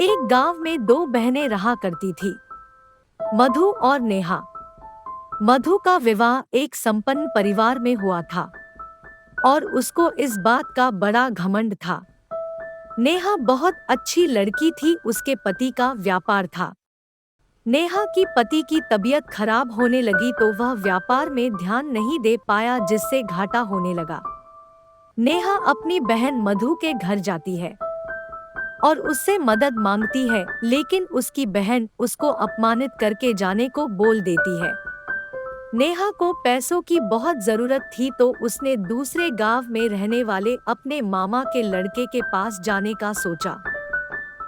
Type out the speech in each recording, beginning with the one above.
एक गांव में दो बहनें रहा करती थी, मधु और नेहा। मधु का विवाह एक संपन्न परिवार में हुआ था और उसको इस बात का बड़ा घमंड था। नेहा बहुत अच्छी लड़की थी, उसके पति का व्यापार था। नेहा की पति की तबीयत खराब होने लगी तो वह व्यापार में ध्यान नहीं दे पाया, जिससे घाटा होने लगा। नेहा अपनी बहन मधु के घर जाती है और उससे मदद मांगती है, लेकिन उसकी बहन उसको अपमानित करके जाने को बोल देती है। नेहा को पैसों की बहुत जरूरत थी तो उसने दूसरे गांव में रहने वाले अपने मामा के लड़के के पास जाने का सोचा।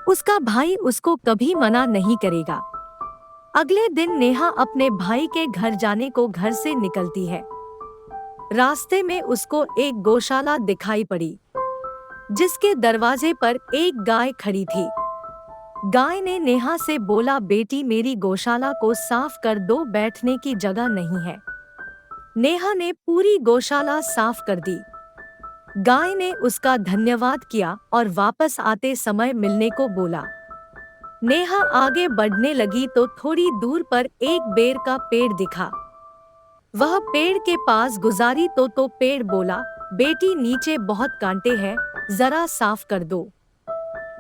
उसका भाई उसको कभी मना नहीं करेगा। अगले दिन नेहा अपने भाई के घर जाने को घर से निकलती है। रास्ते में उसको एक गौशाला दिखाई पड़ी, जिसके दरवाजे पर एक गाय खड़ी थी। गाय ने नेहा से बोला, बेटी मेरी गौशाला को साफ कर दो, बैठने की जगह नहीं है। नेहा ने पूरी गौशाला साफ कर दी। गाय ने उसका धन्यवाद किया और वापस आते समय मिलने को बोला। नेहा आगे बढ़ने लगी तो थोड़ी दूर पर एक बेर का पेड़ दिखा। वह पेड़ के पास गुजारी तो पेड़ बोला, बेटी नीचे बहुत कांटे हैं, जरा साफ कर दो।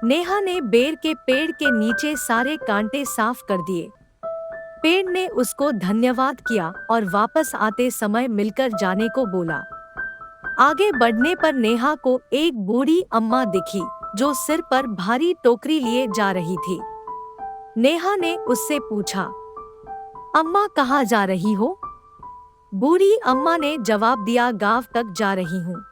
नेहा ने बेर के पेड़ के नीचे सारे कांटे साफ कर दिए। पेड़ ने उसको धन्यवाद किया और वापस आते समय मिलकर जाने को बोला। आगे बढ़ने पर नेहा को एक बूढ़ी अम्मा दिखी, जो सिर पर भारी टोकरी लिए जा रही थी। नेहा ने उससे पूछा, अम्मा कहाँ जा रही हो? बूढ़ी अम्मा ने जवाब दिया, गांव तक जा रही हूँ।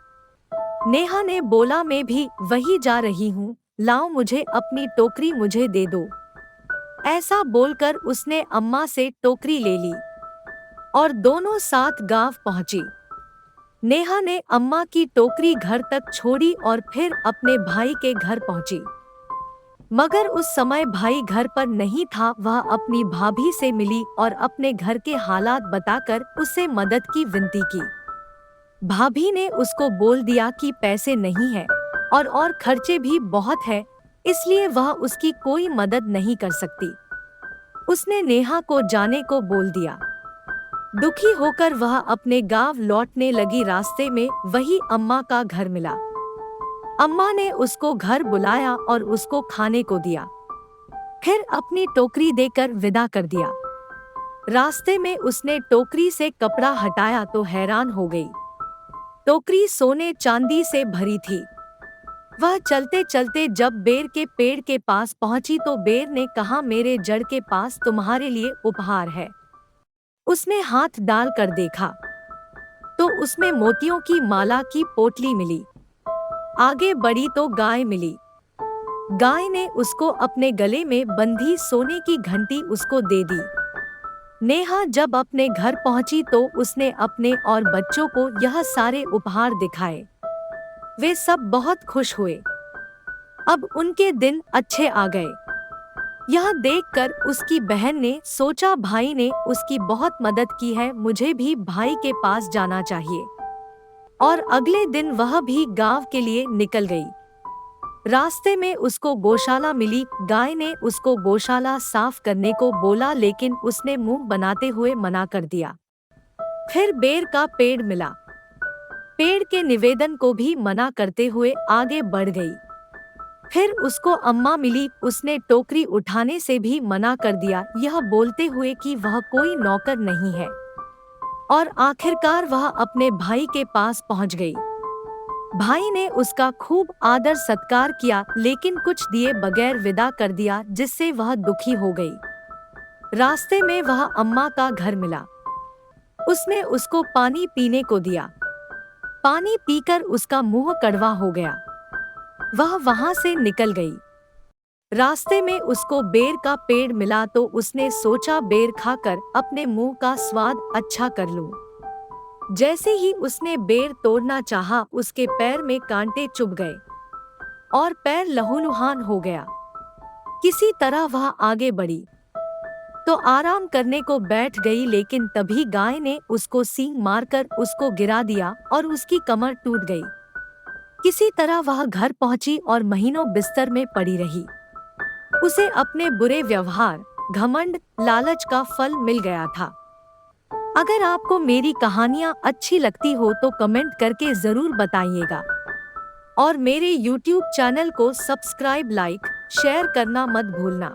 नेहा ने बोला, मैं भी वही जा रही हूँ, लाओ मुझे अपनी टोकरी मुझे दे दो। ऐसा बोलकर उसने अम्मा से टोकरी ले ली और दोनों साथ गांव पहुंची। नेहा ने अम्मा की टोकरी घर तक छोड़ी और फिर अपने भाई के घर पहुंची। मगर उस समय भाई घर पर नहीं था। वह अपनी भाभी से मिली और अपने घर के हालात बताकर उससे मदद की विनती की। भाभी ने उसको बोल दिया कि पैसे नहीं है और खर्चे भी बहुत है, इसलिए वह उसकी कोई मदद नहीं कर सकती। उसने नेहा को जाने को बोल दिया। दुखी होकर वह अपने गांव लौटने लगी। रास्ते में वही अम्मा का घर मिला। अम्मा ने उसको घर बुलाया और उसको खाने को दिया, फिर अपनी टोकरी देकर विदा कर दिया। रास्ते में उसने टोकरी से कपड़ा हटाया तो हैरान हो गई। टोकरी सोने चांदी से भरी थी। वह चलते चलते जब बेर के पेड़ के पास पहुंची तो बेर ने कहा, मेरे जड़ के पास तुम्हारे लिए उपहार है। उसने हाथ डाल कर देखा तो उसमें मोतियों की माला की पोटली मिली। आगे बढ़ी तो गाय मिली। गाय ने उसको अपने गले में बंधी सोने की घंटी उसको दे दी। नेहा जब अपने घर पहुंची तो उसने अपने और बच्चों को यह सारे उपहार दिखाए। वे सब बहुत खुश हुए। अब उनके दिन अच्छे आ गए। यह देखकर उसकी बहन ने सोचा, भाई ने उसकी बहुत मदद की है, मुझे भी भाई के पास जाना चाहिए। और अगले दिन वह भी गांव के लिए निकल गई। रास्ते में उसको गौशाला मिली। गाय ने उसको गौशाला साफ करने को बोला, लेकिन उसने मुंह बनाते हुए मना कर दिया। फिर बेर का पेड़ मिला। पेड़ के निवेदन को भी मना करते हुए आगे बढ़ गई। फिर उसको अम्मा मिली। उसने टोकरी उठाने से भी मना कर दिया, यह बोलते हुए कि वह कोई नौकर नहीं है। और आखिरकार वह अपने भाई के पास पहुंच गई। भाई ने उसका खूब आदर सत्कार किया, लेकिन कुछ दिए बगैर विदा कर दिया, जिससे वह दुखी हो गई। रास्ते में वह अम्मा का घर मिला। उसने उसको पानी पीने को दिया। पानी पीकर उसका मुंह कड़वा हो गया। वह वहां से निकल गई। रास्ते में उसको बेर का पेड़ मिला तो उसने सोचा, बेर खाकर अपने मुंह का स्वाद अच्छा कर लूं। जैसे ही उसने बेर तोड़ना चाहा, उसके पैर में कांटे चुभ गए और पैर लहूलुहान हो गया। किसी तरह वह आगे बढ़ी तो आराम करने को बैठ गई, लेकिन तभी गाय ने उसको सींग मारकर उसको गिरा दिया और उसकी कमर टूट गई। किसी तरह वह घर पहुंची और महीनों बिस्तर में पड़ी रही। उसे अपने बुरे व्यवहार, घमंड, लालच का फल मिल गया था। अगर आपको मेरी कहानियाँ अच्छी लगती हो तो कमेंट करके ज़रूर बताइएगा और मेरे YouTube चैनल को सब्सक्राइब, लाइक, शेयर करना मत भूलना।